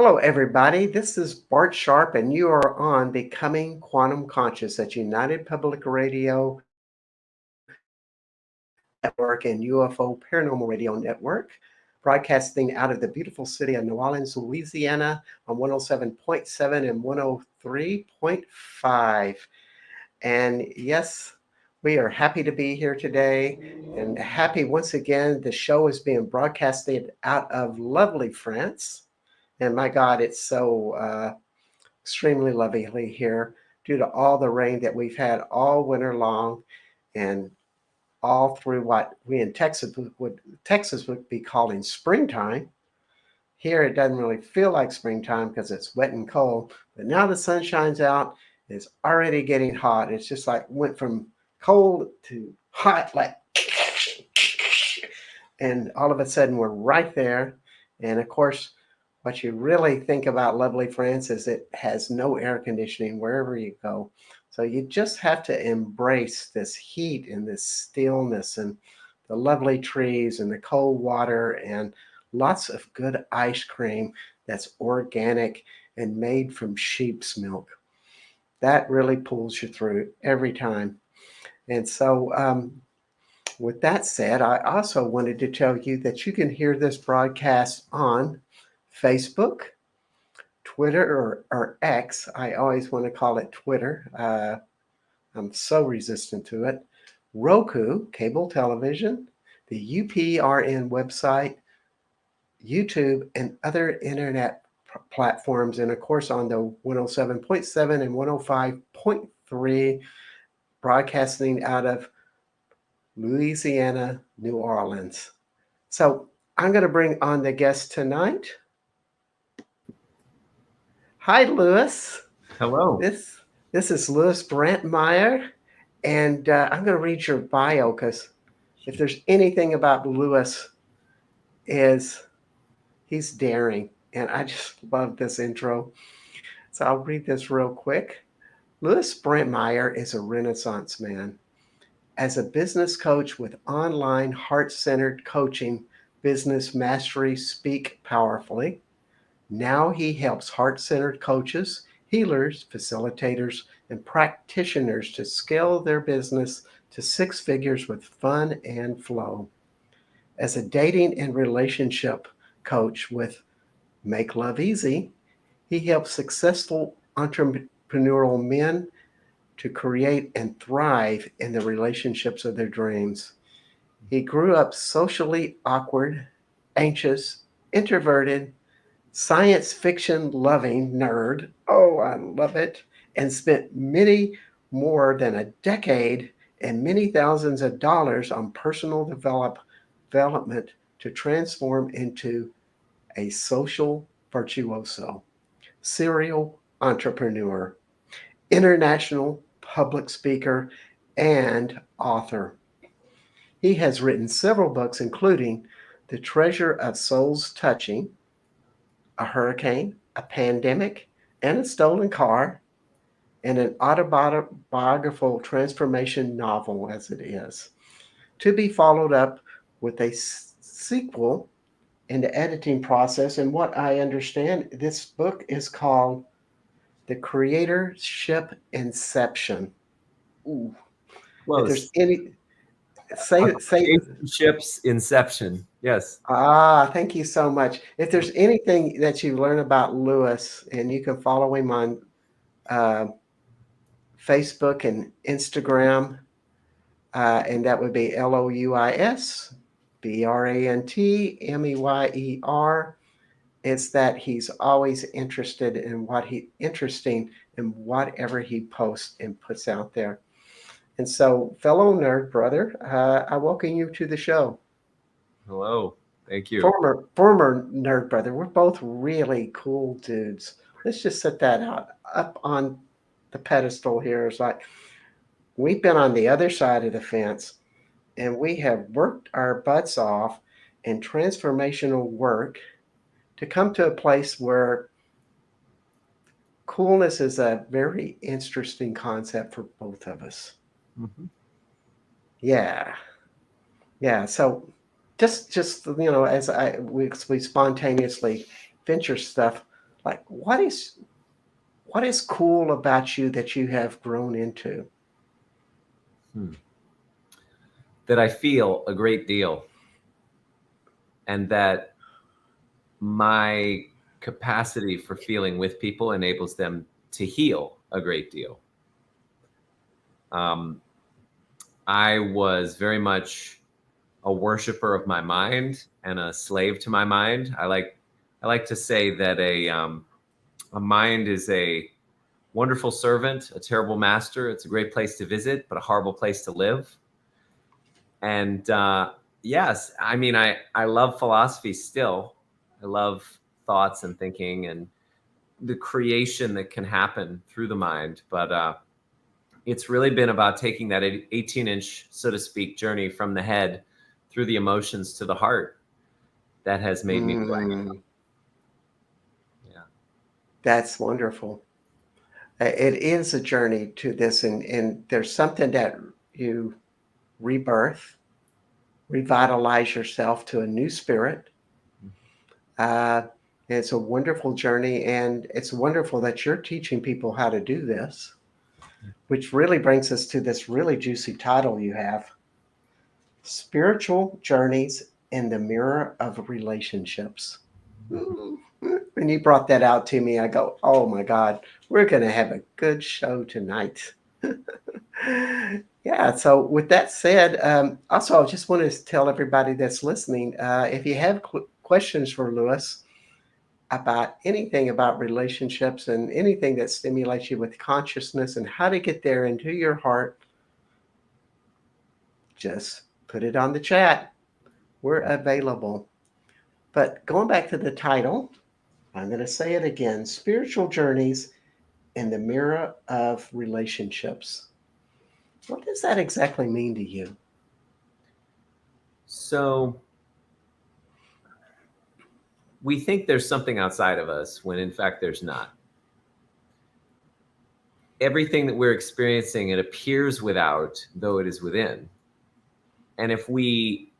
Hello, everybody. This is Bart Sharp, and you are on Becoming Quantum Conscious at United Public Radio Network and UFO Paranormal Radio Network, broadcasting out of the beautiful city of New Orleans, Louisiana on 107.7 and 103.5. And yes, we are happy to be here today and happy once again. The show is being broadcasted out of lovely France. And my God, it's so extremely lovely here due to all the rain that we've had all winter long and all through what we in Texas would be calling springtime. Here it doesn't really feel like springtime because it's wet and cold, but now the sun shines out. It's already getting hot. It's just like went from cold to hot, like, and all of a sudden we're right there. And of course, what you really think about lovely France is it has no air conditioning wherever you go. So you just have to embrace this heat and this stillness and the lovely trees and the cold water and lots of good ice cream that's organic and made from sheep's milk. That really pulls you through every time. And so, with that said, I also wanted to tell you that you can hear this broadcast on Facebook, Twitter, or X. I always want to call it Twitter. I'm so resistant to it. Roku, cable television, the UPRN website, YouTube, and other internet platforms, and of course on the 107.7 and 105.3, broadcasting out of Louisiana, New Orleans. So I'm going to bring on the guest tonight. Hi, Lewis. Hello. This is Lewis Brantmeyer, and I'm going to read your bio because if there's anything about Lewis, is he's daring, and I just love this intro. So I'll read this real quick. Lewis Brantmeyer is a Renaissance man. As a business coach with online heart-centered coaching, Business Mastery Speak Powerfully, now he helps heart-centered coaches, healers, facilitators, and practitioners to scale their business to six figures with fun and flow. As a dating and relationship coach with Make Love Easy, he helps successful entrepreneurial men to create and thrive in the relationships of their dreams. He grew up socially awkward, anxious, introverted, science fiction loving nerd. Oh, I love it. And spent many more than a decade and many thousands of dollars on personal development to transform into a social virtuoso, serial entrepreneur, international public speaker, and author. He has written several books, including The Treasure of Souls Touching, A Hurricane, A Pandemic, and a Stolen Car, and an autobiographical transformation novel as it is, to be followed up with a sequel in the editing process. And what I understand, this book is called The Creatorship Inception. Ooh. If there's Close. any, A say, Creationship's inception. Yes. thank you so much. If there's anything that you learn about Lewis, and you can follow him on uh, Facebook and Instagram, and that would be LOUISBRANTMEYER. It's that he's always interesting in whatever he posts and puts out there. And so, fellow nerd brother, I welcome you to the show. Hello. Thank you. Former nerd brother, we're both really cool dudes. Let's just set that out up on the pedestal here. It's like we've been on the other side of the fence, and we have worked our butts off in transformational work to come to a place where coolness is a very interesting concept for both of us. Mhm. Yeah. Yeah. So just as we spontaneously venture stuff, Like, what is cool about you that you have grown into? That I feel a great deal, and that my capacity for feeling with people enables them to heal a great deal. I was very much a worshiper of my mind and a slave to my mind. I like to say that a mind is a wonderful servant, a terrible master. It's a great place to visit, but a horrible place to live. And yes, I mean, I love philosophy still. I love thoughts and thinking and the creation that can happen through the mind. But it's really been about taking that 18-inch, so to speak, journey from the head through the emotions to the heart that has made me who I am. Yeah. That's wonderful. It is a journey to this, and there's something that you rebirth, revitalize yourself to a new spirit. It's a wonderful journey, and it's wonderful that you're teaching people how to do this, which really brings us to this really juicy title you have: Spiritual Journeys in the Mirror of Relationships. When you brought that out to me, I go, oh my God, we're going to have a good show tonight. Yeah, so with that said, also, I just want to tell everybody that's listening, if you have questions for Lewis about anything about relationships and anything that stimulates you with consciousness and how to get there into your heart, just put it on the chat. We're available. But going back to the title, I'm going to say it again: Spiritual Journeys in the Mirror of Relationships. What does that exactly mean to you? So we think there's something outside of us when in fact there's not. Everything that we're experiencing, it appears without, though it is within. And if we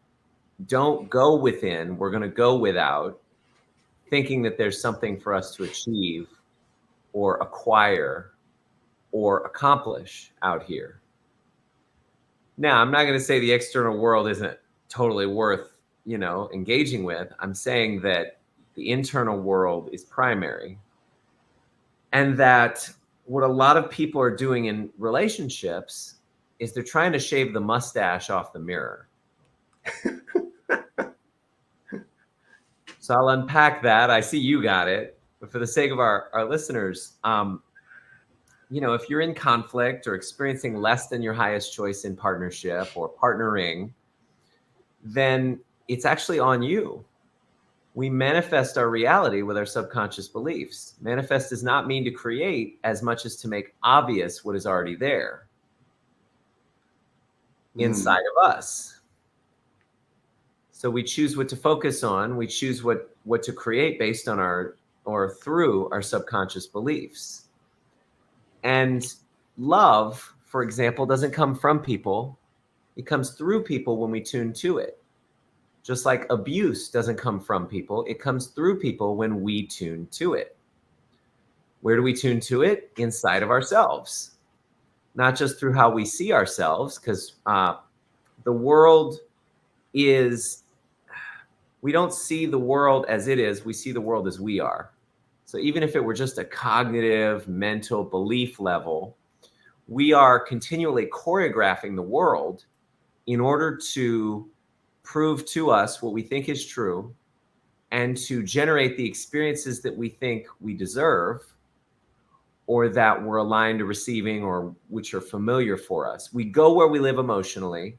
don't go within, we're going to go without, thinking that there's something for us to achieve or acquire or accomplish out here. Now, I'm not going to say the external world isn't totally worth, engaging with. I'm saying that the internal world is primary, and that what a lot of people are doing in relationships is they're trying to shave the mustache off the mirror. So I'll unpack that. I see you got it. But for the sake of our listeners, if you're in conflict or experiencing less than your highest choice in partnership or partnering, then it's actually on you. We manifest our reality with our subconscious beliefs. Manifest does not mean to create as much as to make obvious what is already there inside of us. So we choose what to focus on. We choose what to create based on through our subconscious beliefs. And love, for example, doesn't come from people. It comes through people when we tune to it. Just like abuse doesn't come from people, it comes through people when we tune to it. Where do we tune to it? Inside of ourselves. Not just through how we see ourselves, because the world is, we don't see the world as it is, we see the world as we are. So even if it were just a cognitive, mental belief level, we are continually choreographing the world in order to prove to us what we think is true and to generate the experiences that we think we deserve or that we're aligned to receiving or which are familiar for us. We go where we live emotionally,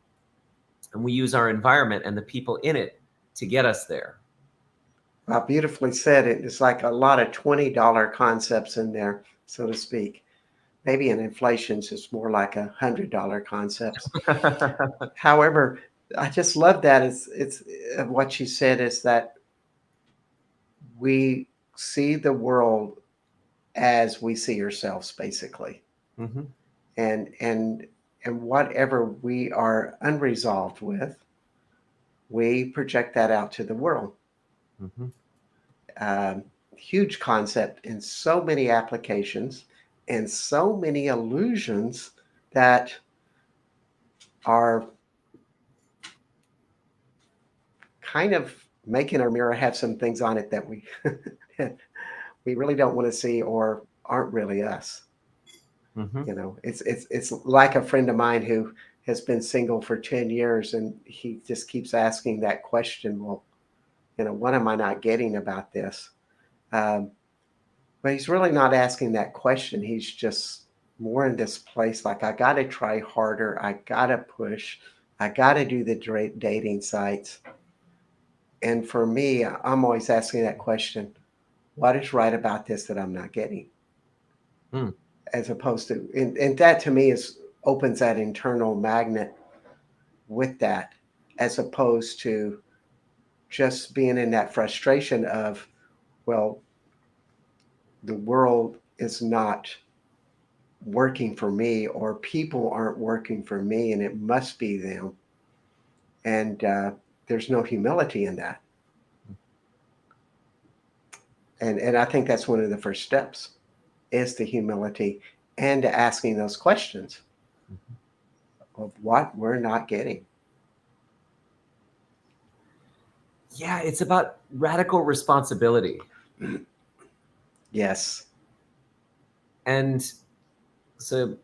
and we use our environment and the people in it to get us there. Well, beautifully said. It's like a lot of $20 concepts in there, so to speak. Maybe in inflations, it's more like $100 concepts. However, I just love that. It's what you said is that we see the world as we see ourselves, basically. Mm-hmm. And whatever we are unresolved with, we project that out to the world. Mm-hmm. huge concept in so many applications and so many illusions that are kind of making our mirror have some things on it that we really don't want to see or aren't really us. Mm-hmm. You know, it's like a friend of mine who has been single for 10 years, and he just keeps asking that question, well, you know, what am I not getting about this? Um, but he's really not asking that question. He's just more in this place like, I got to try harder. I got to push. I got to do the dating sites. And for me, I'm always asking that question, what is right about this that I'm not getting? Mm. As opposed to, and that to me is opens that internal magnet with that, as opposed to just being in that frustration of, well, the world is not working for me, or people aren't working for me, and it must be them. And there's no humility in that. And I think that's one of the first steps is the humility and asking those questions of what we're not getting. Yeah, it's about radical responsibility. Yes. And so,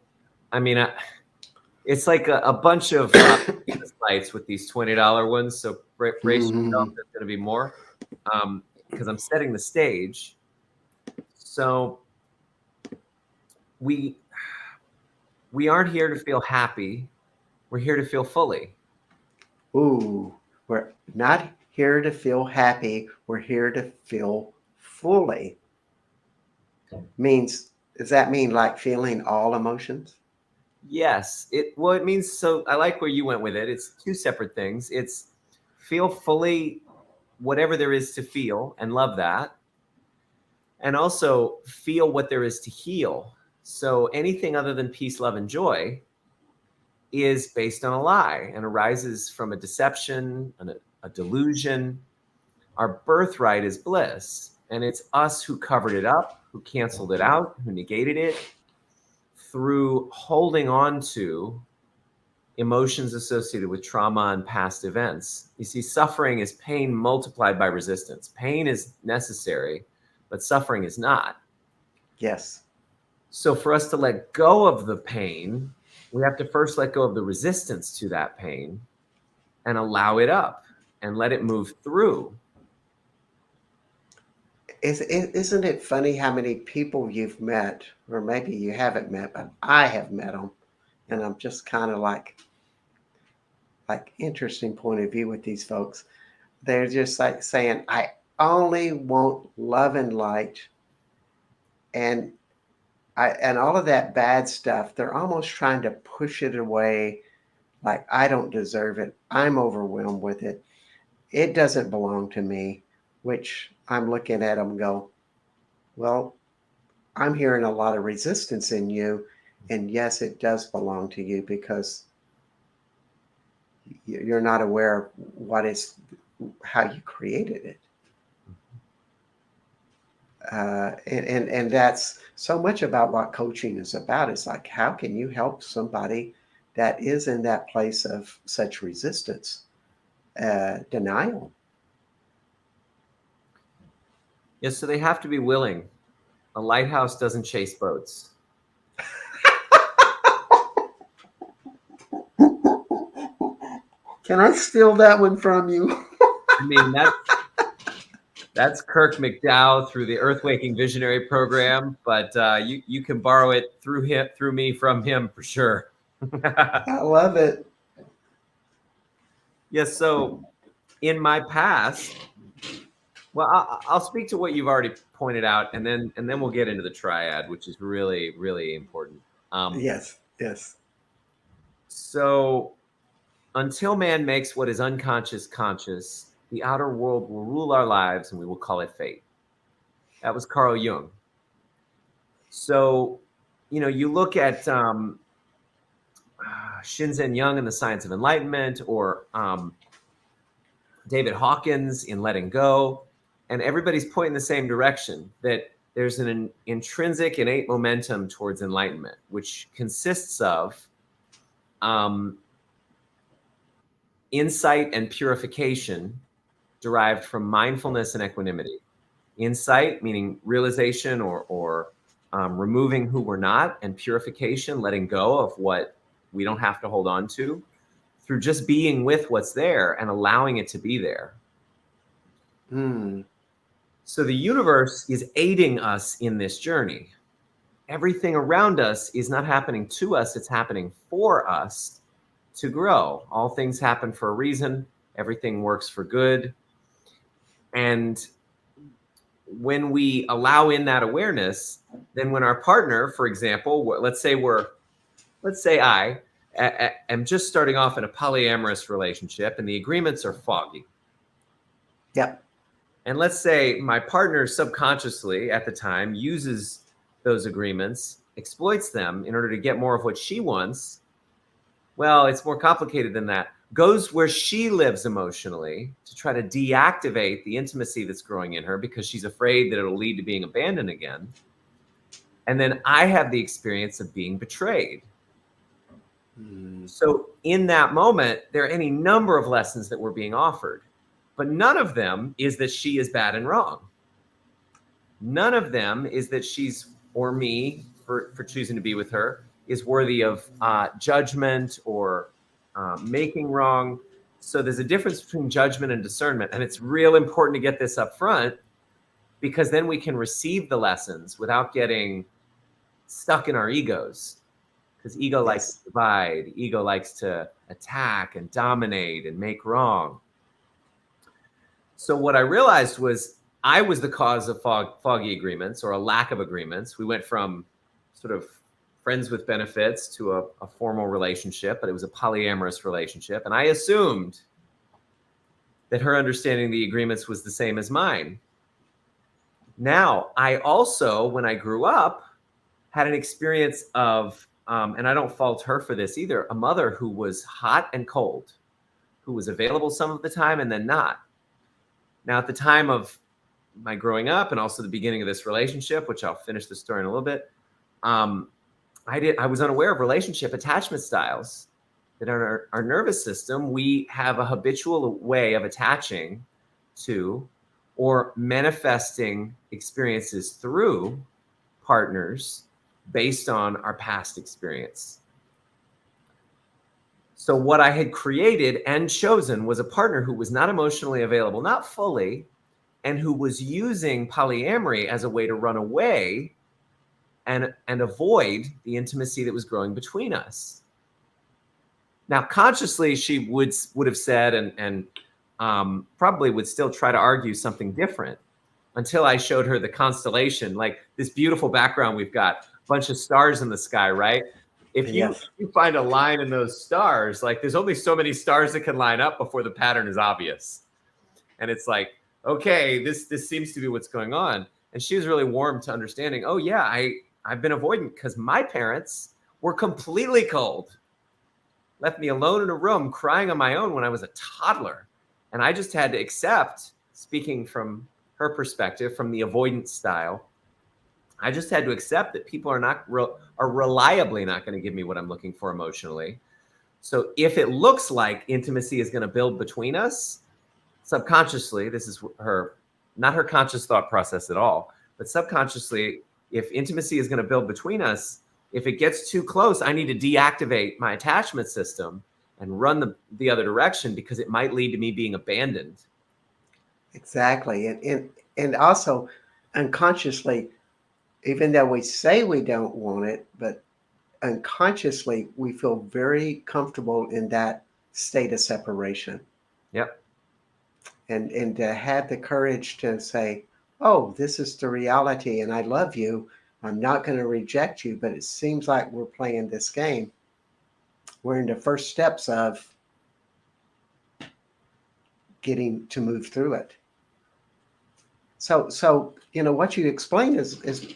I mean, it's like a bunch of lights with these $20 ones. So brace yourself. Mhm. There's going to be more because I'm setting the stage. So we aren't here to feel happy. We're here to feel fully. Ooh, we're not here to feel happy. We're here to feel fully. Means, does that mean like feeling all emotions? Yes. It means, so I like where you went with it. It's two separate things. It's feel fully whatever there is to feel and love that. And also feel what there is to heal. So anything other than peace, love, and joy is based on a lie and arises from a deception and a delusion. Our birthright is bliss, and it's us who covered it up, who canceled it out, who negated it through holding on to emotions associated with trauma and past events. You see, suffering is pain multiplied by resistance. Pain is necessary, but suffering is not. Yes. So for us to let go of the pain, we have to first let go of the resistance to that pain and allow it up and let it move through. Isn't it funny how many people you've met, or maybe you haven't met, but I have met them, and I'm just kind of like interesting point of view with these folks. They're just like saying, I only want love and light, and and all of that bad stuff. They're almost trying to push it away, like I don't deserve it. I'm overwhelmed with it. It doesn't belong to me. Which I'm looking at them and go, well, I'm hearing a lot of resistance in you. And yes, it does belong to you because you're not aware of how you created it. And that's so much about what coaching is about. It's like, how can you help somebody that is in that place of such resistance, denial? Yes, so they have to be willing. A lighthouse doesn't chase boats. Can I steal that one from you? I mean, that's Kirk McDowell through the Earth Waking Visionary Program, but you can borrow it through me from him for sure. I love it. Yes, so in my past, well, I'll speak to what you've already pointed out, and then we'll get into the triad, which is really really important. Yes, yes. So until man makes what is unconscious conscious, the outer world will rule our lives, and we will call it fate. That was Carl Jung. So, you look at Shinzen Young in The Science of Enlightenment, or David Hawkins in Letting Go, and everybody's pointing the same direction, that there's an intrinsic innate momentum towards enlightenment, which consists of insight and purification derived from mindfulness and equanimity. Insight, meaning realization or removing who we're not, and purification, letting go of what we don't have to hold on to, through just being with what's there and allowing it to be there. So the universe is aiding us in this journey. Everything around us is not happening to us, it's happening for us to grow. All things happen for a reason. Everything works for good. And when we allow in that awareness, then when our partner, for example, let's say I am just starting off in a polyamorous relationship and the agreements are foggy. Yep. And let's say my partner subconsciously at the time uses those agreements, exploits them in order to get more of what she wants. Well, it's more complicated than that. Goes where she lives emotionally to try to deactivate the intimacy that's growing in her because she's afraid that it'll lead to being abandoned again. And then I have the experience of being betrayed. So in that moment, there are any number of lessons that were being offered, but none of them is that she is bad and wrong. None of them is that she's, or me, for choosing to be with her, is worthy of judgment or making wrong. So there's a difference between judgment and discernment. And it's real important to get this up front, because then we can receive the lessons without getting stuck in our egos. Because ego likes to divide, ego likes to attack and dominate and make wrong. So what I realized was I was the cause of foggy agreements, or a lack of agreements. We went from sort of friends with benefits to a formal relationship, but it was a polyamorous relationship. And I assumed that her understanding the agreements was the same as mine. Now, I also, when I grew up, had an experience of, and I don't fault her for this either, a mother who was hot and cold, who was available some of the time and then not. Now, at the time of my growing up and also the beginning of this relationship, which I'll finish the story in a little bit, I was unaware of relationship attachment styles. That in our nervous system, we have a habitual way of attaching to or manifesting experiences through partners based on our past experience. So what I had created and chosen was a partner who was not emotionally available, not fully, and who was using polyamory as a way to run away and avoid the intimacy that was growing between us. Now, consciously, she would have said and probably would still try to argue something different, until I showed her the constellation, like this beautiful background we've got, a bunch of stars in the sky, right? If you find a line in those stars, like there's only so many stars that can line up before the pattern is obvious. And it's like, okay, this seems to be what's going on. And she was really warm to understanding, oh yeah, I've been avoidant because my parents were completely cold. Left me alone in a room crying on my own when I was a toddler. And I just had to accept, speaking from her perspective, from the avoidance style, I just had to accept that people are reliably not going to give me what I'm looking for emotionally. So if it looks like intimacy is going to build between us, subconsciously, this is not her conscious thought process at all, but subconsciously, if intimacy is going to build between us, if it gets too close, I need to deactivate my attachment system and run the other direction, because it might lead to me being abandoned. Exactly. And also unconsciously, even though we say we don't want it, but unconsciously we feel very comfortable in that state of separation. Yep. And to have the courage to say, oh, this is the reality and I love you. I'm not going to reject you, but it seems like we're playing this game. We're in the first steps of getting to move through it. So what you explained is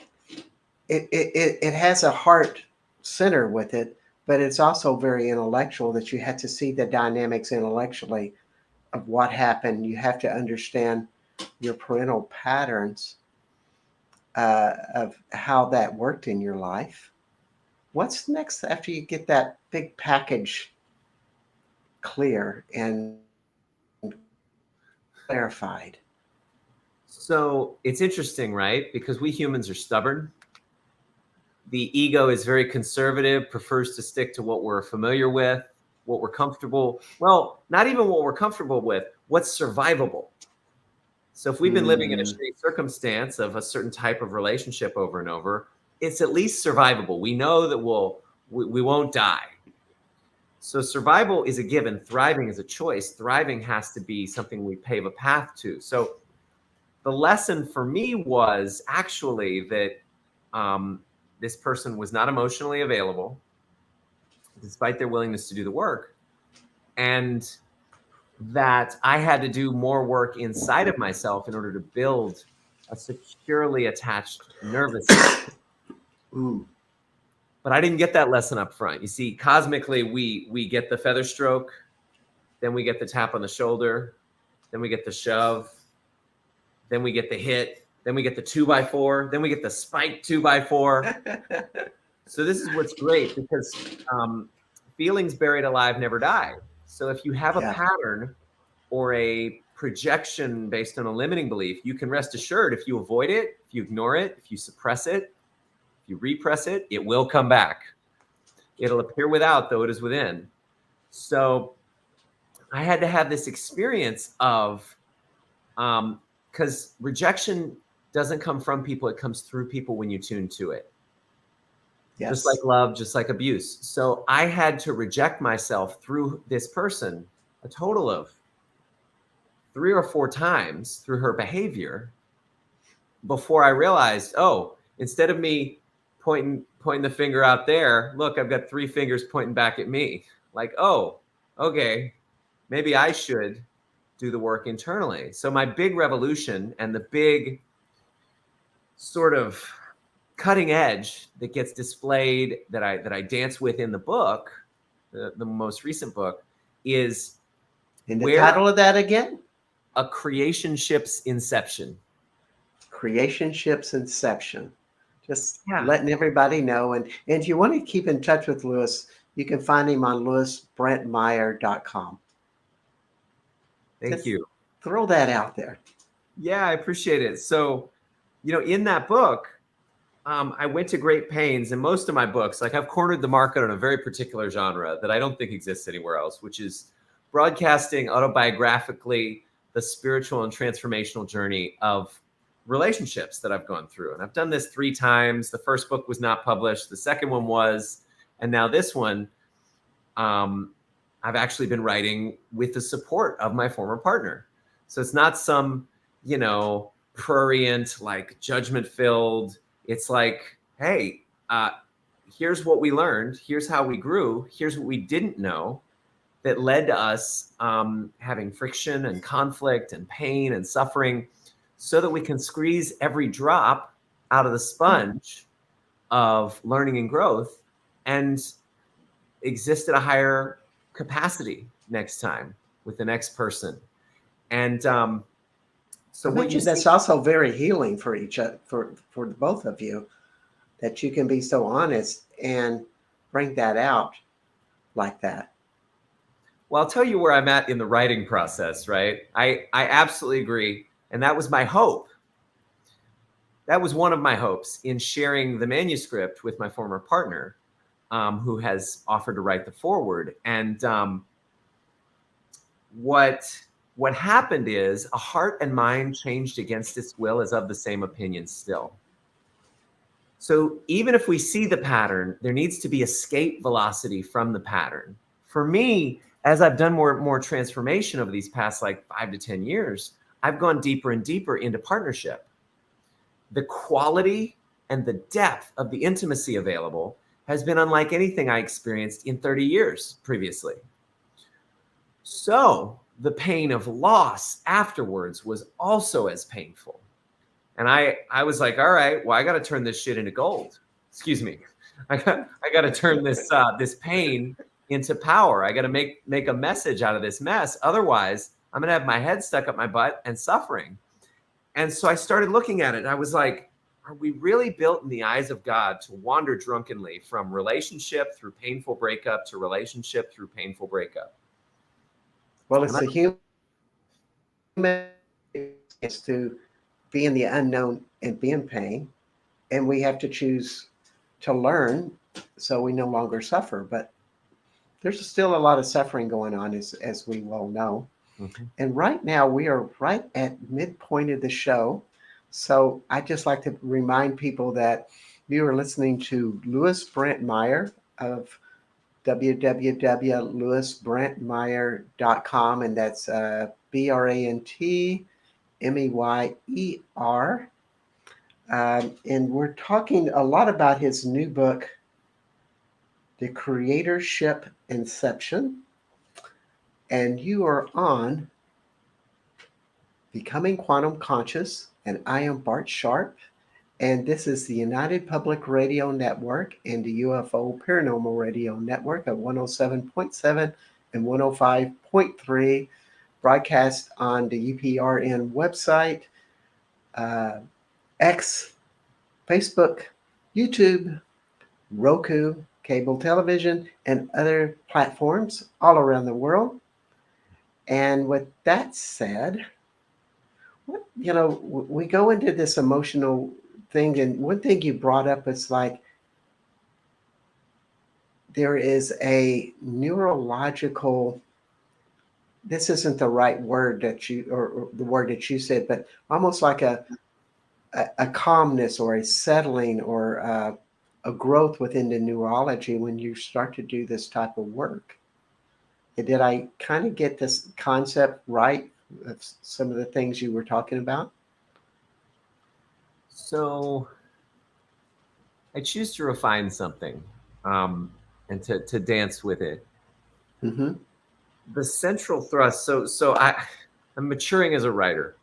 it has a heart center with it, but it's also very intellectual, that you have to see the dynamics intellectually of what happened. You have to understand your parental patterns of how that worked in your life. What's next after you get that big package clear and clarified? So it's interesting, right? Because we humans are stubborn. The ego is very conservative, prefers to stick to what we're familiar with, what we're comfortable. Well, not even what we're comfortable with, what's survivable. So if we've been living in a shitty circumstance of a certain type of relationship over and over, it's at least survivable. We know that we won't die. So survival is a given. Thriving is a choice. Thriving has to be something we pave a path to. So the lesson for me was actually that this person was not emotionally available, despite their willingness to do the work, and that I had to do more work inside of myself in order to build a securely attached nervous system. Ooh. But I didn't get that lesson up front. You see, cosmically, we get the feather stroke, then we get the tap on the shoulder, then we get the shove, then we get the hit, then we get the 2x4, then we get the spiked 2x4. So this is what's great, because feelings buried alive never die. So if you have a pattern or a projection based on a limiting belief, you can rest assured if you avoid it, if you ignore it, if you suppress it, if you repress it, it will come back. It'll appear without, though it is within. So I had to have this experience of, because rejection doesn't come from people, it comes through people when you tune to it. Yes. Just like love, just like abuse. So I had to reject myself through this person a total of 3 or 4 times through her behavior before I realized, oh, instead of me pointing the finger out there, look, I've got 3 fingers pointing back at me. Like, oh, okay, maybe I should do the work internally. So my big revolution and the big sort of cutting edge that gets displayed that I dance with in the book, the most recent book, is and the title of that again? A Creationship's Inception. Creationship's Inception. Just letting everybody know. And if you want to keep in touch with Lewis, you can find him on lewisbrantmeyer.com. Thank you. Throw that out there. Yeah, I appreciate it. So, in that book, I went to great pains, and most of my books, like I've cornered the market on a very particular genre that I don't think exists anywhere else, which is broadcasting autobiographically the spiritual and transformational journey of relationships that I've gone through. And I've done this 3 times. The first book was not published. The second one was, and now this one, I've actually been writing with the support of my former partner. So it's not some, prurient, like judgment-filled. It's like, hey, here's what we learned. Here's how we grew. Here's what we didn't know that led to us having friction and conflict and pain and suffering, so that we can squeeze every drop out of the sponge of learning and growth and exist at a higher capacity next time with the next person. And so that's also very healing for each other, for both of you, that you can be so honest and bring that out like that. Well, I'll tell you where I'm at in the writing process, right? I absolutely agree. And that was my hope. That was one of my hopes in sharing the manuscript with my former partner, who has offered to write the foreword. And what happened is a heart and mind changed against its will is of the same opinion still. So even if we see the pattern, there needs to be escape velocity from the pattern. For me, as I've done more transformation over these past 5 to 10 years, I've gone deeper and deeper into partnership. The quality and the depth of the intimacy available has been unlike anything I experienced in 30 years previously. So the pain of loss afterwards was also as painful. And I was like, all right, well, I got to turn this shit into gold. Excuse me. I got to turn this pain into power. I got to make a message out of this mess. Otherwise, I'm going to have my head stuck up my butt and suffering. And so I started looking at it, and I was like, are we really built in the eyes of God to wander drunkenly from relationship through painful breakup to relationship through painful breakup? Well, And it's a human experience to be in the unknown and be in pain, and we have to choose to learn so we no longer suffer. But there's still a lot of suffering going on, as we well know. Mhm. And right now, we are right at midpoint of the show. So I'd just like to remind people that you are listening to Louis Brantmeyer of www.louisbrantmeyer.com, and that's Brantmeyer. And we're talking a lot about his new book, The Creatorship Inception. And you are on Becoming Quantum Conscious, and I am Bart Sharp. And this is the United Public Radio Network and the UFO Paranormal Radio Network at 107.7 and 105.3, broadcast on the UPRN website, uh, X, Facebook, YouTube, Roku, cable television, and other platforms all around the world. And with that said, we go into this emotional thing, and one thing you brought up is like there is a neurological, this isn't the right word that you, or the word that you said, but almost like a calmness or a settling or a growth within the neurology when you start to do this type of work. Did I kind of get this concept right of some of the things you were talking about? So I choose to refine something, and to dance with it. Mm-hmm. The central thrust. I'm maturing as a writer,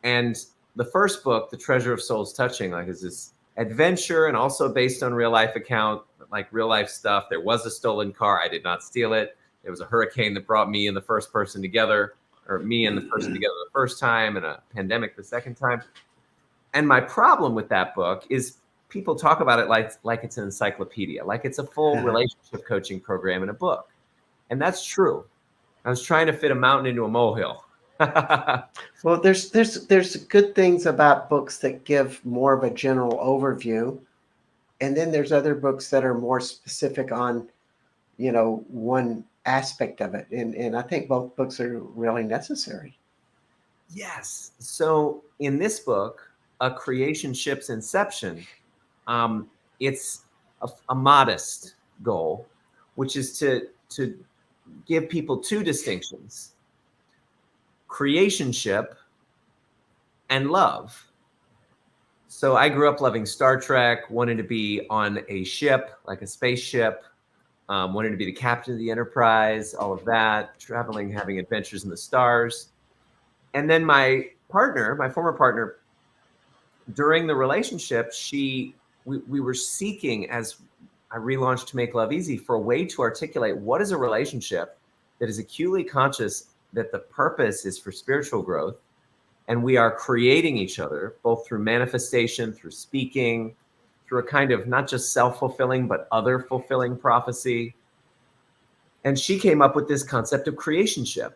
and the first book, The Treasure of Souls Touching, like, is this adventure and also based on real life account, like real life stuff. There was a stolen car. I did not steal it. There was a hurricane that brought me and the first person together, or me and the person together the first time, and a pandemic the second time. And my problem with that book is people talk about it like it's an encyclopedia, like it's a full relationship coaching program in a book. And that's true. I was trying to fit a mountain into a molehill. Well, there's good things about books that give more of a general overview, and then there's other books that are more specific on, one aspect of it. And I think both books are really necessary. Yes. So in this book, A Creation Ship's Inception, um, it's a modest goal, which is to give people two distinctions: creation ship and love. So I grew up loving Star Trek, wanted to be on a ship, like a spaceship, wanted to be the captain of the Enterprise, all of that, traveling, having adventures in the stars. And then my partner, my former partner, during the relationship, we were seeking, as I relaunched To Make Love Easy, for a way to articulate what is a relationship that is acutely conscious that the purpose is for spiritual growth, and we are creating each other both through manifestation, through speaking, through a kind of not just self-fulfilling but other fulfilling prophecy. And she came up with this concept of creationship.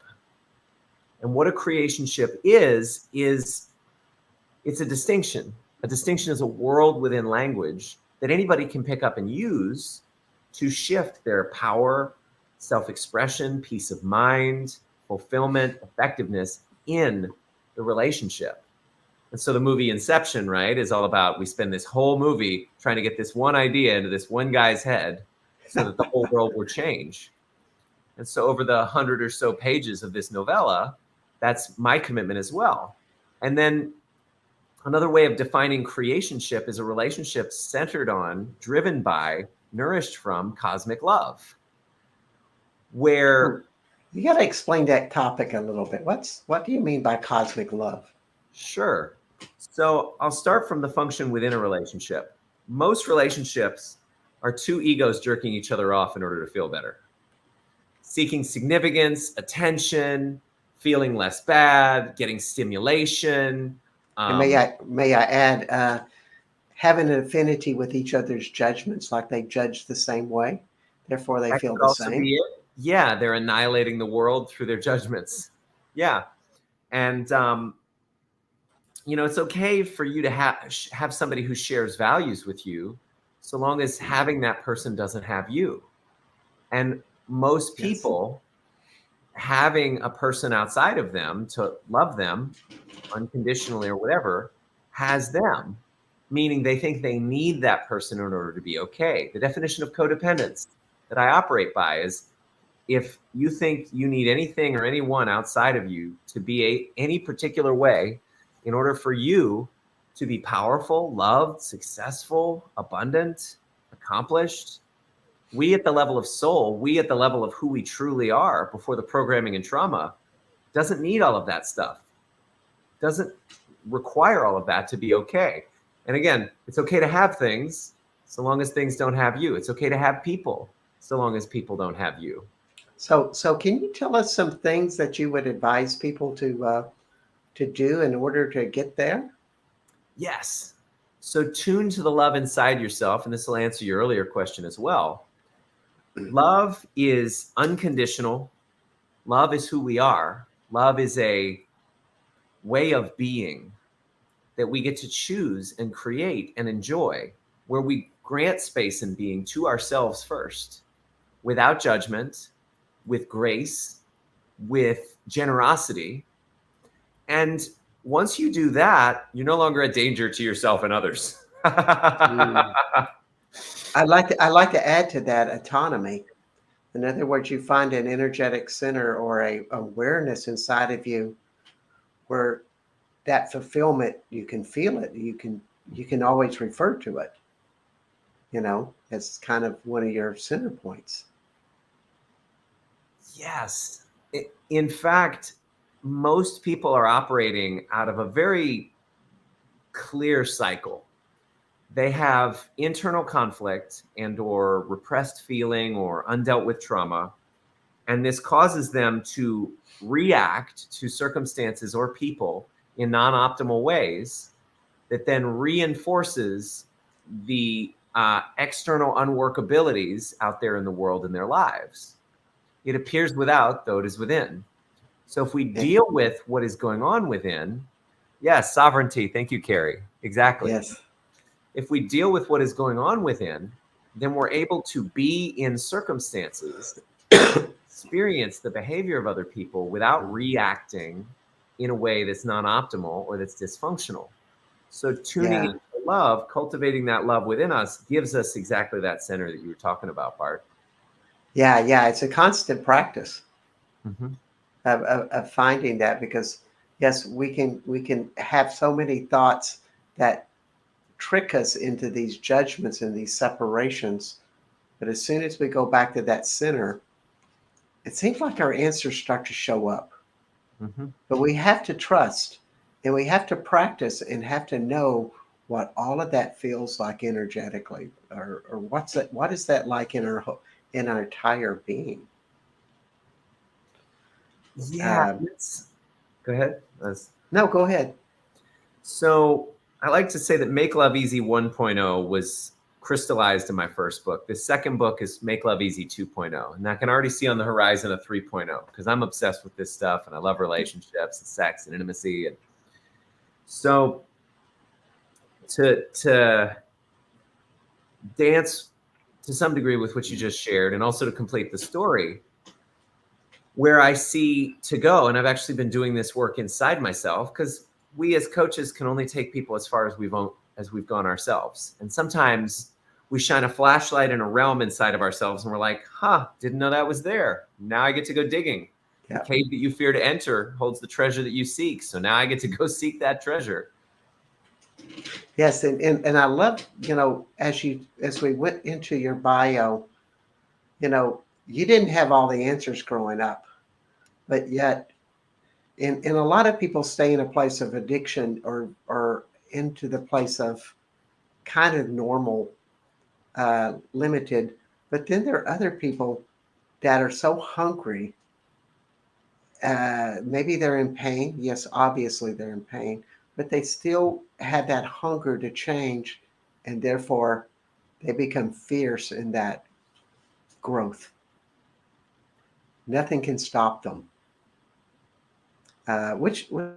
And what a creationship is it's a distinction. A distinction is a world within language that anybody can pick up and use to shift their power, self-expression, peace of mind, fulfillment, effectiveness in the relationship. And so the movie Inception, right, is all about, we spend this whole movie trying to get this one idea into this one guy's head so that the whole world will change. And so over the 100 or so pages of this novella, that's my commitment as well. And then another way of defining creationship is a relationship centered on, driven by, nourished from cosmic love, where... You got to explain that topic a little bit. What do you mean by cosmic love? Sure. So I'll start from the function within a relationship. Most relationships are two egos jerking each other off in order to feel better, seeking significance, attention, feeling less bad, getting stimulation, And may I add, having an affinity with each other's judgments, like they judge the same way, therefore they That feel could the also same. be it. Yeah, they're annihilating the world through their judgments. Yeah. And it's okay for you to have somebody who shares values with you, so long as having that person doesn't have you. And most Yes. people, having a person outside of them to love them unconditionally or whatever, has them, meaning they think they need that person in order to be okay. The definition of codependence that I operate by is, if you think you need anything or anyone outside of you to be any particular way in order for you to be powerful, loved, successful, abundant, accomplished, we at the level of soul, we at the level of who we truly are before the programming and trauma, doesn't need all of that stuff, doesn't require all of that to be okay. And again, it's okay to have things so long as things don't have you. It's okay to have people so long as people don't have you. So can you tell us some things that you would advise people to do in order to get there? Yes. So tune to the love inside yourself, and this will answer your earlier question as well. Love is unconditional. Love is who we are. Love is a way of being that we get to choose and create and enjoy, where we grant space and being to ourselves first, without judgment, with grace, with generosity. And once you do that, you're no longer a danger to yourself and others. Mm. I'd like to add to that autonomy. In other words, you find an energetic center or a awareness inside of you where that fulfillment, you can feel it. You can always refer to it, as kind of one of your center points. Yes. In fact, most people are operating out of a very clear cycle. They have internal conflict and or repressed feeling or undealt with trauma, and this causes them to react to circumstances or people in non-optimal ways that then reinforces the external unworkabilities out there in the world in their lives. It appears without, though it is within. So if we Yeah. deal with what is going on within, yes, sovereignty. Thank you, Carrie. Exactly. Yes. If we deal with what is going on within, then we're able to be in circumstances, experience the behavior of other people without reacting in a way that's non-optimal or that's dysfunctional. So tuning Yeah. into love, cultivating that love within us, gives us exactly that center that you were talking about, Bart. Yeah. Yeah. It's a constant practice Mm-hmm. of finding that, because yes, we can have so many thoughts that trick us into these judgments and these separations. But as soon as we go back to that center, it seems like our answers start to show up. Mm-hmm. But we have to trust, and we have to practice and have to know what all of that feels like energetically, or what is that like in our entire being. Yeah. Um, Go ahead. no, go ahead. So I like to say that Make Love Easy 1.0 was crystallized in my first book. The second book is Make Love Easy 2.0. And I can already see on the horizon a 3.0, because I'm obsessed with this stuff and I love relationships and sex and intimacy. And so to dance to some degree with what you just shared, and also to complete the story, where I see to go, and I've actually been doing this work inside myself, because we as coaches can only take people as far as we've gone ourselves. And sometimes we shine a flashlight in a realm inside of ourselves and we're like, didn't know that was there. Now I get to go digging. The Yeah. cave that you fear to enter holds the treasure that you seek. So now I get to go seek that treasure. Yes, and I love, as we went into your bio, you didn't have all the answers growing up, but yet and a lot of people stay in a place of addiction, or into the place of kind of normal, limited. But then there are other people that are so hungry. Maybe they're in pain. Yes, obviously they're in pain, but they still had that hunger to change, and therefore they become fierce in that growth. Nothing can stop them, which really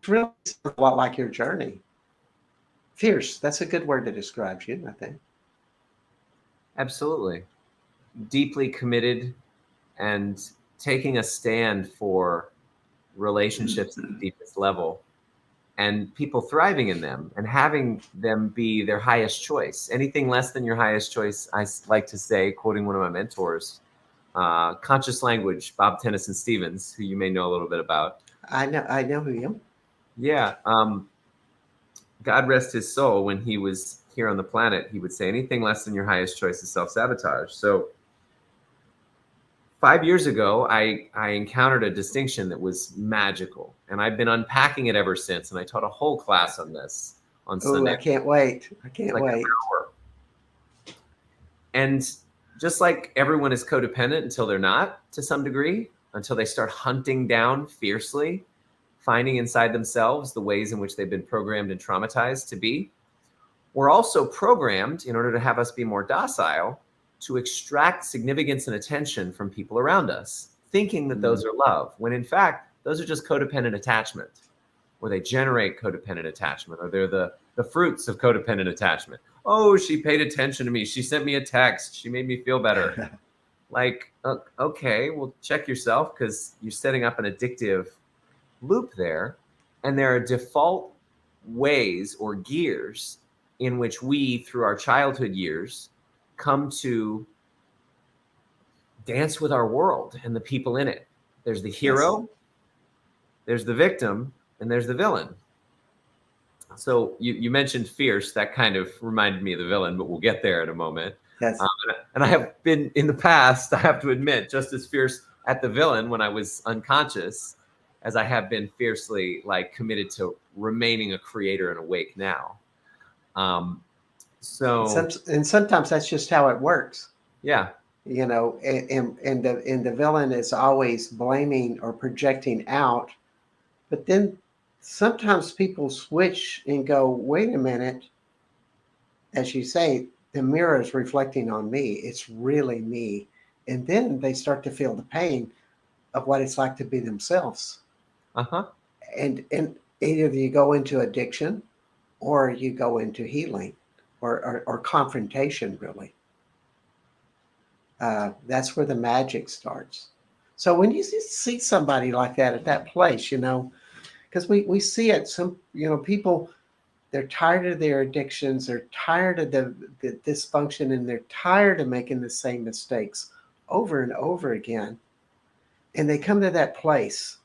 sounds a lot like your journey. Fierce, that's a good word to describe you, I think. Absolutely. Deeply committed and taking a stand for relationships at the deepest level and people thriving in them and having them be their highest choice. Anything less than your highest choice, like to say, quoting one of my mentors, conscious language, Bob Tennyson Stevens, who you may know a little bit about. I know who you are. Yeah. God rest his soul. When he was here on the planet, he would say anything less than your highest choice is self-sabotage. So 5 years ago, I encountered a distinction that was magical, and I've been unpacking it ever since. And I taught a whole class on this on Oh, Sunday. I can't wait. I It's can't like an wait. hour. And just like everyone is codependent until they're not, to some degree, until they start hunting down fiercely, finding inside themselves the ways in which they've been programmed and traumatized to be, we're also programmed, in order to have us be more docile, to extract significance and attention from people around us, thinking that those are love, when in fact, those are just codependent attachment, or they generate codependent attachment, or they're the fruits of codependent attachment. Oh, she paid attention to me. She sent me a text. She made me feel better. Like, okay, well, check yourself, because you're setting up an addictive loop there. And there are default ways or gears in which we, through our childhood years, come to dance with our world and the people in it. There's the Yes. hero, there's the victim, and there's the villain. So you mentioned fierce. That kind of reminded me of the villain, but we'll get there in a moment. Yes. Um, and I have been in the past, I have to admit, just as fierce at the villain when I was unconscious as I have been fiercely like committed to remaining a creator and awake now. Um, so And sometimes that's just how it works. yeah, You know, and the villain is always blaming or projecting out, but then sometimes people switch and go, wait a minute, as you say, the mirror is reflecting on me. It's really me. And then they start to feel the pain of what it's like to be themselves. uh-huh. And either you go into addiction or you go into healing or confrontation, really. That's where the magic starts. So when you see somebody like that at that place, because we see it, some, people, they're tired of their addictions, they're tired of the dysfunction, and they're tired of making the same mistakes over and over again. And they come to that place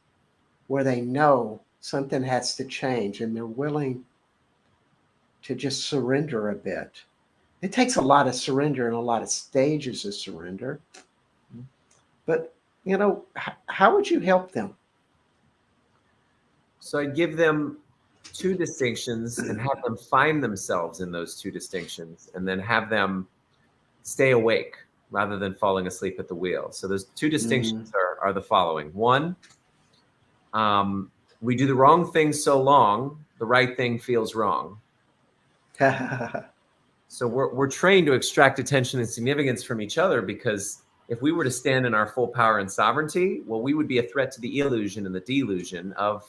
where they know something has to change and they're willing to just surrender a bit. It takes a lot of surrender and a lot of stages of surrender. But, how would you help them? So I give them two distinctions and have them find themselves in those two distinctions, and then have them stay awake rather than falling asleep at the wheel. So those two distinctions are the following. One, we do the wrong thing so long, the right thing feels wrong. So we're trained to extract attention and significance from each other, because if we were to stand in our full power and sovereignty, well, we would be a threat to the illusion and the delusion of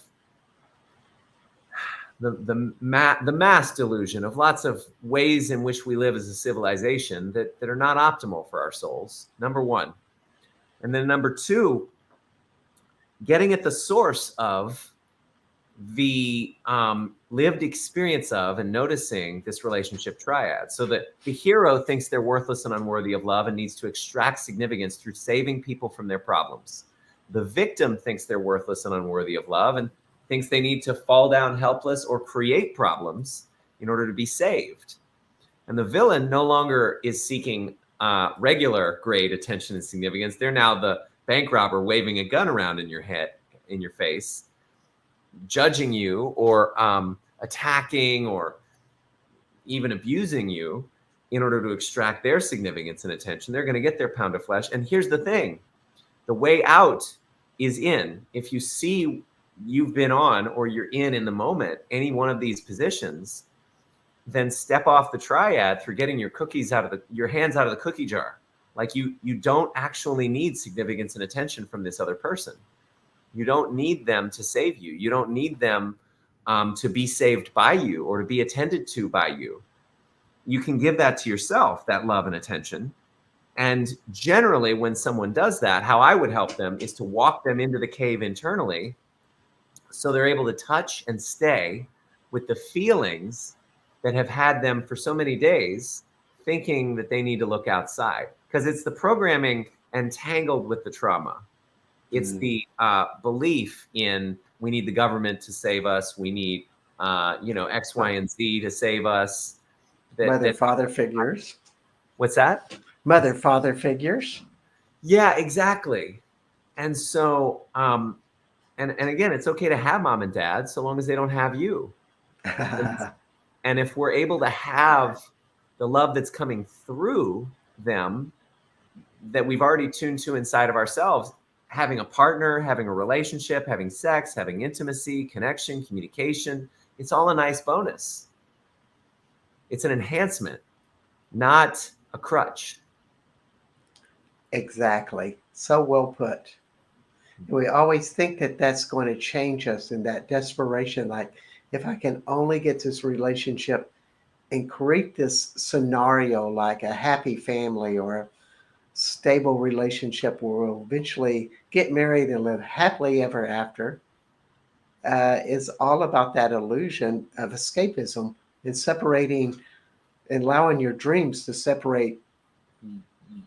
the mass delusion of lots of ways in which we live as a civilization that are not optimal for our souls, number one. And then number two, getting at the source of the lived experience of and noticing this relationship triad, so that the hero thinks they're worthless and unworthy of love and needs to extract significance through saving people from their problems. The victim thinks they're worthless and unworthy of love and thinks they need to fall down helpless or create problems in order to be saved. And the villain no longer is seeking regular grade attention and significance. They're now the bank robber waving a gun around in your head, in your face, judging you or attacking or even abusing you in order to extract their significance and attention. They're going to get their pound of flesh. And here's the thing, the way out is in. If you see you've been on or you're in the moment, any one of these positions, then step off the triad through getting your hands out of the cookie jar. Like you don't actually need significance and attention from this other person. You don't need them to save you. You don't need them to be saved by you or to be attended to by you. You can give that to yourself, that love and attention. And generally, when someone does that, how I would help them is to walk them into the cave internally so they're able to touch and stay with the feelings that have had them for so many days thinking that they need to look outside. Because it's the programming entangled with the trauma. It's the belief in we need the government to save us. We need, X, Y, and Z to save us. Mother, father figures. What's that? Mother, father figures. Yeah, exactly. And so, and again, it's okay to have mom and dad so long as they don't have you. And if we're able to have the love that's coming through them that we've already tuned to inside of ourselves, having a partner, having a relationship, having sex, having intimacy, connection, communication, it's all a nice bonus. It's an enhancement, not a crutch. Exactly. So well put. We always think that that's going to change us in that desperation, like, if I can only get this relationship and create this scenario like a happy family or a stable relationship where we'll eventually get married and live happily ever after, is all about that illusion of escapism and separating and allowing your dreams to separate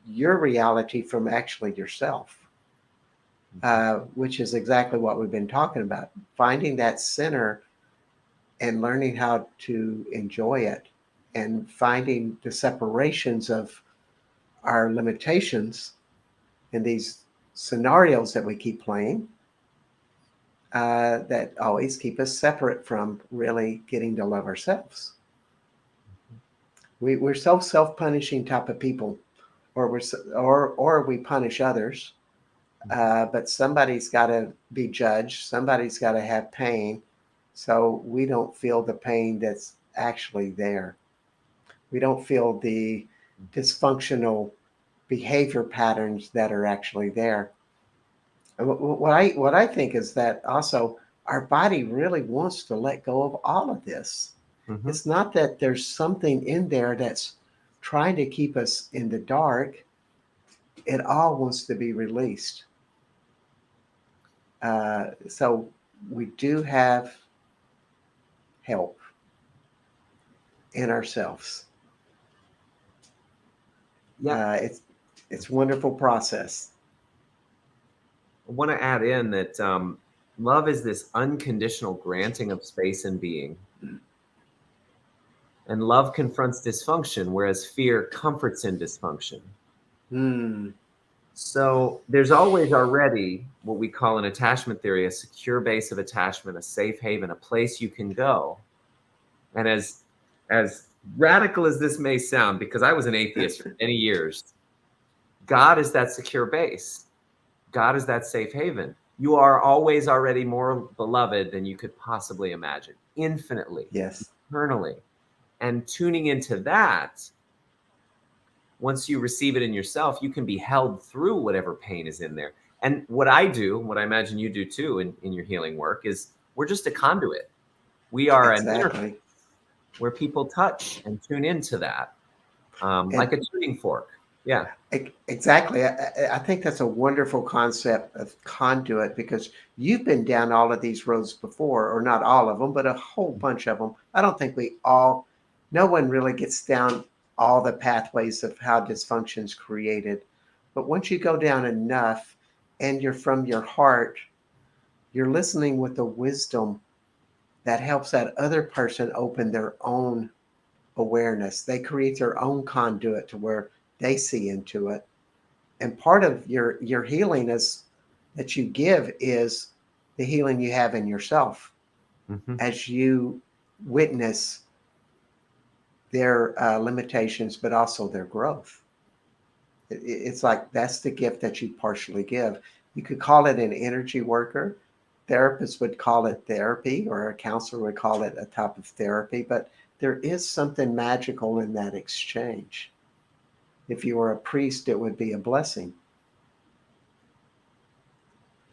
your reality from actually yourself. Which is exactly what we've been talking about. Finding that center and learning how to enjoy it and finding the separations of our limitations in these scenarios that we keep playing that always keep us separate from really getting to love ourselves. We're so self-punishing type of people, or we punish others. But somebody's got to be judged. Somebody's got to have pain. So we don't feel the pain that's actually there. We don't feel the dysfunctional behavior patterns that are actually there. And what I think is that also our body really wants to let go of all of this. Mm-hmm. It's not that there's something in there that's trying to keep us in the dark. It all wants to be released. So we do have help in ourselves. Yeah. It's a wonderful process. I want to add in that love is this unconditional granting of space and being. And love confronts dysfunction, whereas fear comforts in dysfunction. Hmm. So there's always already what we call in attachment theory a secure base of attachment, a safe haven, a place you can go. And as radical as this may sound, because I was an atheist for many years, God is that secure base. God is that safe haven. You are always already more beloved than you could possibly imagine, infinitely, Yes. eternally. And tuning into that, once you receive it in yourself, you can be held through whatever pain is in there. And what I do, what I imagine you do too in your healing work, is we're just a conduit. We are an interface Exactly. where people touch and tune into that, like And a tuning fork. Yeah. exactly. I think that's a wonderful concept of conduit because you've been down all of these roads before, or not all of them, but a whole bunch of them. I don't think no one really gets down all the pathways of how dysfunction is created. But once you go down enough and you're from your heart, you're listening with the wisdom that helps that other person open their own awareness. They create their own conduit to where they see into it. And part of your healing is that you give is the healing you have in yourself Mm-hmm. as you witness their limitations, but also their growth. It's like that's the gift that you partially give. You could call it an energy worker, therapists would call it therapy, or a counselor would call it a type of therapy, but there is something magical in that exchange. If you were a priest, it would be a blessing.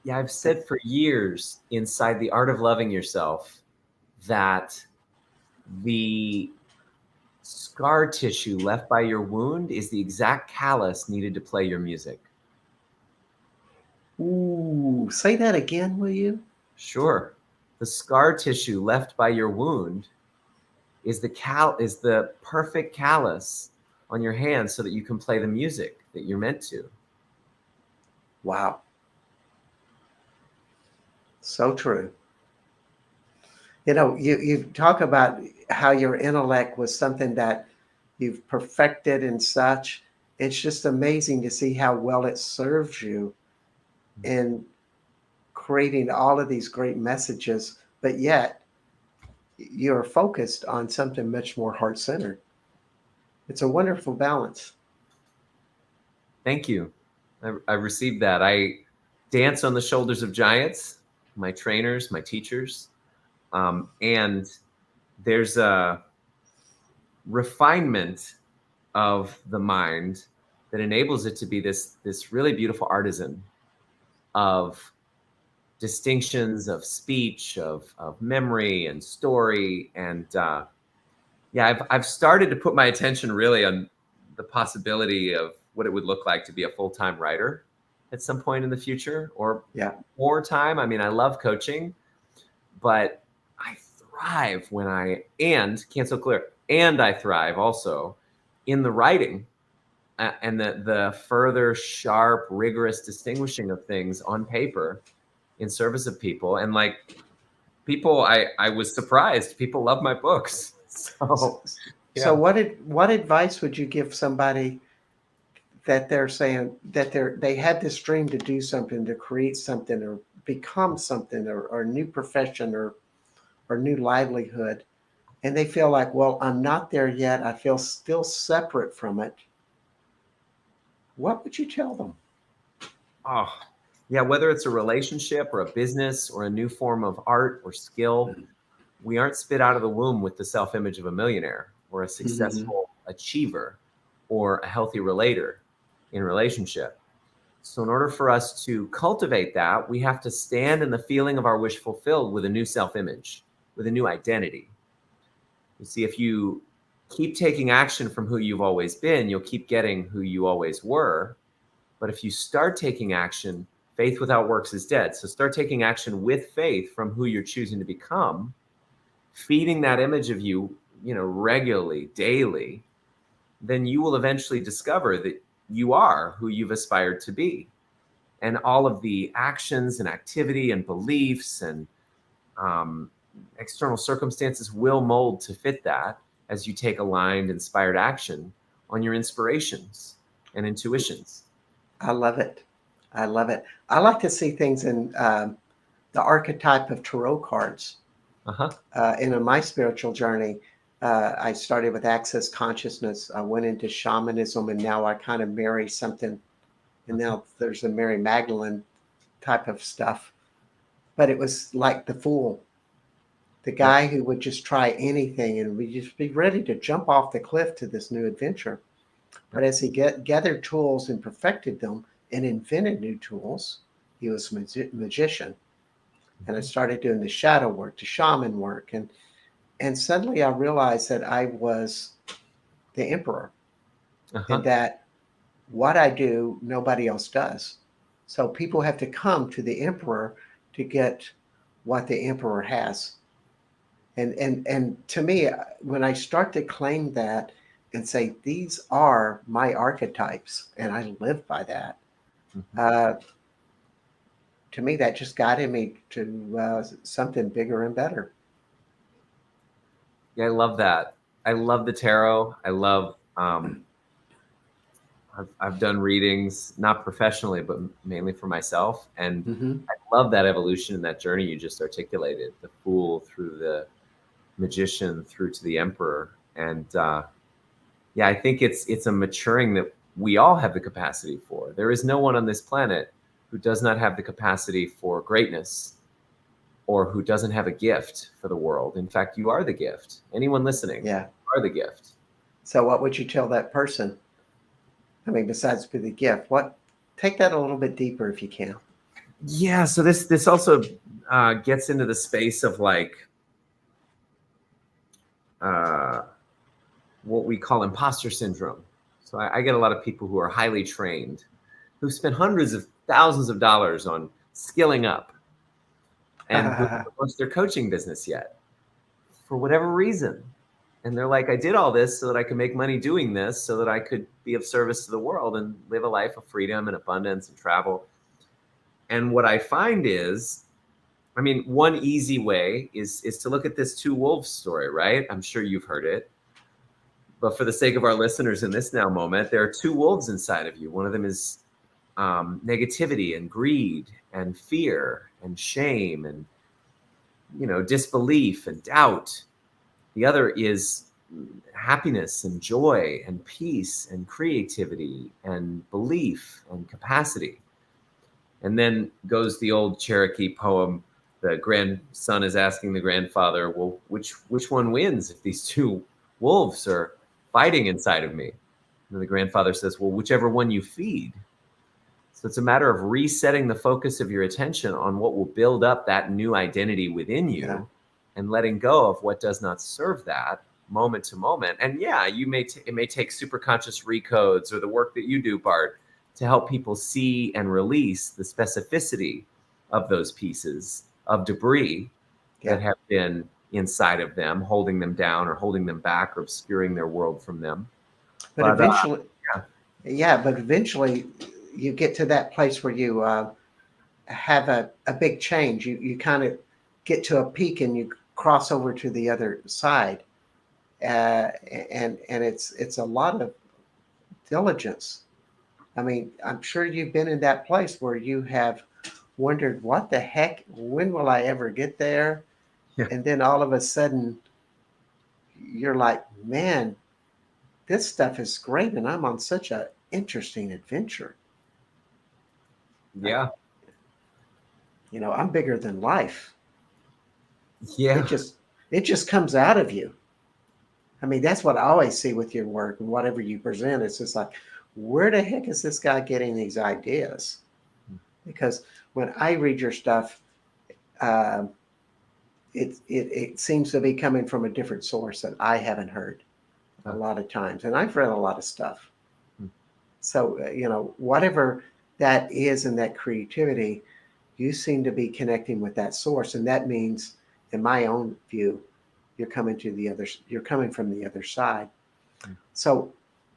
Yeah, I've said for years inside The Art of Loving Yourself that the scar tissue left by your wound is the exact callus needed to play your music. Ooh, say that again, will you? Sure. The scar tissue left by your wound is the perfect callus on your hand so that you can play the music that you're meant to. Wow. So true. You talk about how your intellect was something that you've perfected and such. It's just amazing to see how well it serves you in creating all of these great messages, but yet you're focused on something much more heart centered. It's a wonderful balance. Thank you. I received that. I dance on the shoulders of giants, my trainers, my teachers. And there's a refinement of the mind that enables it to be this really beautiful artisan of distinctions of speech, of memory and story. And yeah, I've started to put my attention really on the possibility of what it would look like to be a full-time writer at some point in the future, or Yeah. more time. I mean, I love coaching, but I thrive when can't so clear, and I thrive also in the writing and the further sharp, rigorous distinguishing of things on paper in service of people. And like people, I was surprised. People love my books. So, So so yeah. what advice would you give somebody that they're saying that they had this dream to do something, to create something, or become something, or a new profession, or new livelihood, and they feel like, well, I'm not there yet. I feel still separate from it. What would you tell them? Oh, yeah. Whether it's a relationship or a business or a new form of art or skill, we aren't spit out of the womb with the self-image of a millionaire or a Mm-hmm. successful achiever or a healthy relator in relationship. So in order for us to cultivate that, we have to stand in the feeling of our wish fulfilled with a new self-image, with a new identity. You see, if you keep taking action from who you've always been, you'll keep getting who you always were. But if you start taking action, faith without works is dead. So start taking action with faith from who you're choosing to become, feeding that image of you, regularly, daily, then you will eventually discover that you are who you've aspired to be. And all of the actions and activity and beliefs and um, external circumstances will mold to fit that as you take aligned, inspired action on your inspirations and intuitions. I love it. I love it. I like to see things in the archetype of tarot cards. Uh-huh. In my spiritual journey, I started with access consciousness. I went into shamanism, and now I kind of marry something. And now there's a Mary Magdalene type of stuff. But it was like the fool, the Yep. guy who would just try anything and would just be ready to jump off the cliff to this new adventure. But Yep. as he gathered tools and perfected them and invented new tools, he was a magician. And I started doing the shadow work, the shaman work, and suddenly I realized that I was the emperor, and Uh-huh. that what I do, nobody else does. So people have to come to the emperor to get what the emperor has. And to me, when I start to claim that and say these are my archetypes, and I live by that, Mhm. uh, to me that just guided me to something bigger and better. Yeah, I love that. I love the tarot. I love I've done readings, not professionally, but mainly for myself. And Mm-hmm. I love that evolution and that journey you just articulated, the fool through the magician through to the emperor. And yeah, I think it's a maturing that we all have the capacity for. There is no one on this planet who does not have the capacity for greatness. or who doesn't have a gift for the world. In fact, you are the gift. Anyone listening, Yeah. you are the gift. So what would you tell that person? I mean, besides for the gift, what? Take that a little bit deeper if you can. Yeah. So this also gets into the space of like uh, what we call imposter syndrome. So I get a lot of people who are highly trained, who spend hundreds of thousands of dollars on skilling up and who haven't launched their coaching business yet for whatever reason. And they're like, I did all this so that I could make money doing this, so that I could be of service to the world and live a life of freedom and abundance and travel. And what I find is, I mean, one easy way is to look at this two wolves story, right? I'm sure you've heard it. But for the sake of our listeners in this now moment, there are two wolves inside of you. One of them is negativity and greed and fear and shame and, you know, disbelief and doubt. The other is happiness and joy and peace and creativity and belief and capacity. And then goes the old Cherokee poem. The grandson is asking the grandfather, well, which one wins if these two wolves are fighting inside of me? And the grandfather says, well, whichever one you feed. So it's a matter of resetting the focus of your attention on what will build up that new identity within you, Yeah. and letting go of what does not serve that moment to moment. And yeah, it may take super conscious recodes or the work that you do, Bart, to help people see and release the specificity of those pieces of debris Yeah. that have been inside of them, holding them down or holding them back or obscuring their world from them. But But eventually, yeah. yeah, but eventually you get to that place where you have a big change. You kind of get to a peak and you cross over to the other side. And it's a lot of diligence. I mean, I'm sure you've been in that place where you have wondered, what the heck, when will I ever get there? Yeah. And then all of a sudden, you're like, man, this stuff is great, and I'm on such a interesting adventure. Yeah. I'm bigger than life. Yeah. It just comes out of you. I mean, that's what I always see with your work and whatever you present. It's just like, where the heck is this guy getting these ideas? Because when I read your stuff, um, it seems to be coming from a different source that I haven't heard a lot of times, and I've read a lot of stuff. So whatever that is in that creativity, you seem to be connecting with that source, and that means, in my own view, you're coming from the other side. So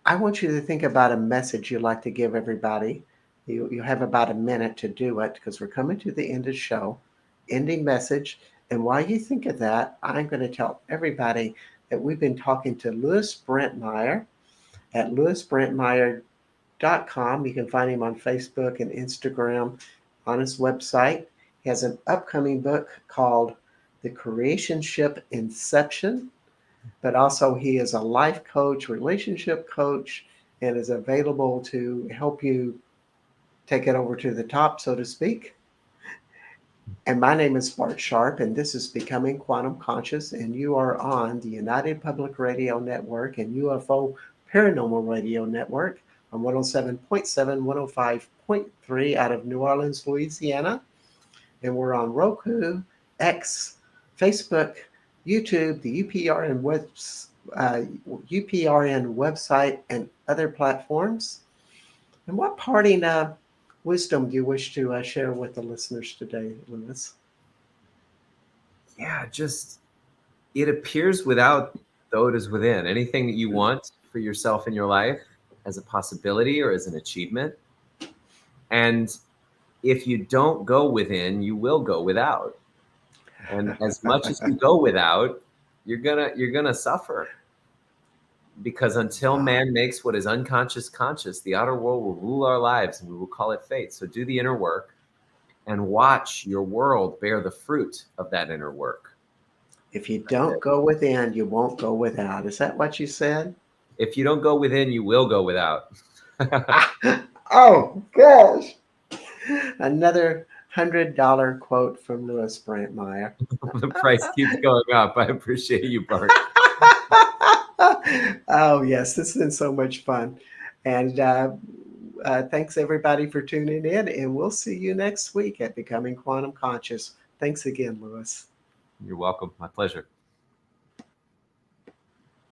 I want you to think about a message you'd like to give everybody. You have about a minute to do it because we're coming to the end of the show. Ending message. And while you think of that, I'm going to tell everybody that we've been talking to Louis Brantmeyer at louisbrantmeyer.com. You can find him on Facebook and Instagram, on his website. He has an upcoming book called The Creationship Inception, but also he is a life coach, relationship coach, and is available to help you take it over to the top, so to speak. And my name is Bart Sharp, and this is Becoming Quantum Conscious, and you are on the United Public Radio Network and UFO Paranormal Radio Network on 107.7, 105.3 out of New Orleans, Louisiana. And we're on Roku, X, Facebook, YouTube, the UPRN website, and other platforms. And what parting wisdom do you wish to share with the listeners today, Louis? Yeah, just it appears without, though it is within. Anything that you want for yourself in your life as a possibility or as an achievement. And if you don't go within, you will go without. And as much as you go without, you're gonna suffer. Because until Wow. man makes what is unconscious conscious, the outer world will rule our lives and we will call it fate. So do the inner work and watch your world bear the fruit of that inner work. If you don't go within, you won't go without. Is that what you said? If you don't go within, you will go without. Oh, gosh. Another $100 quote from Louis Brantmeyer. The price keeps going up. I appreciate you, Bart. Oh, yes, this has been so much fun. And thanks everybody for tuning in, and we'll see you next week at Becoming Quantum Conscious. Thanks again, Louis. You're welcome. My pleasure.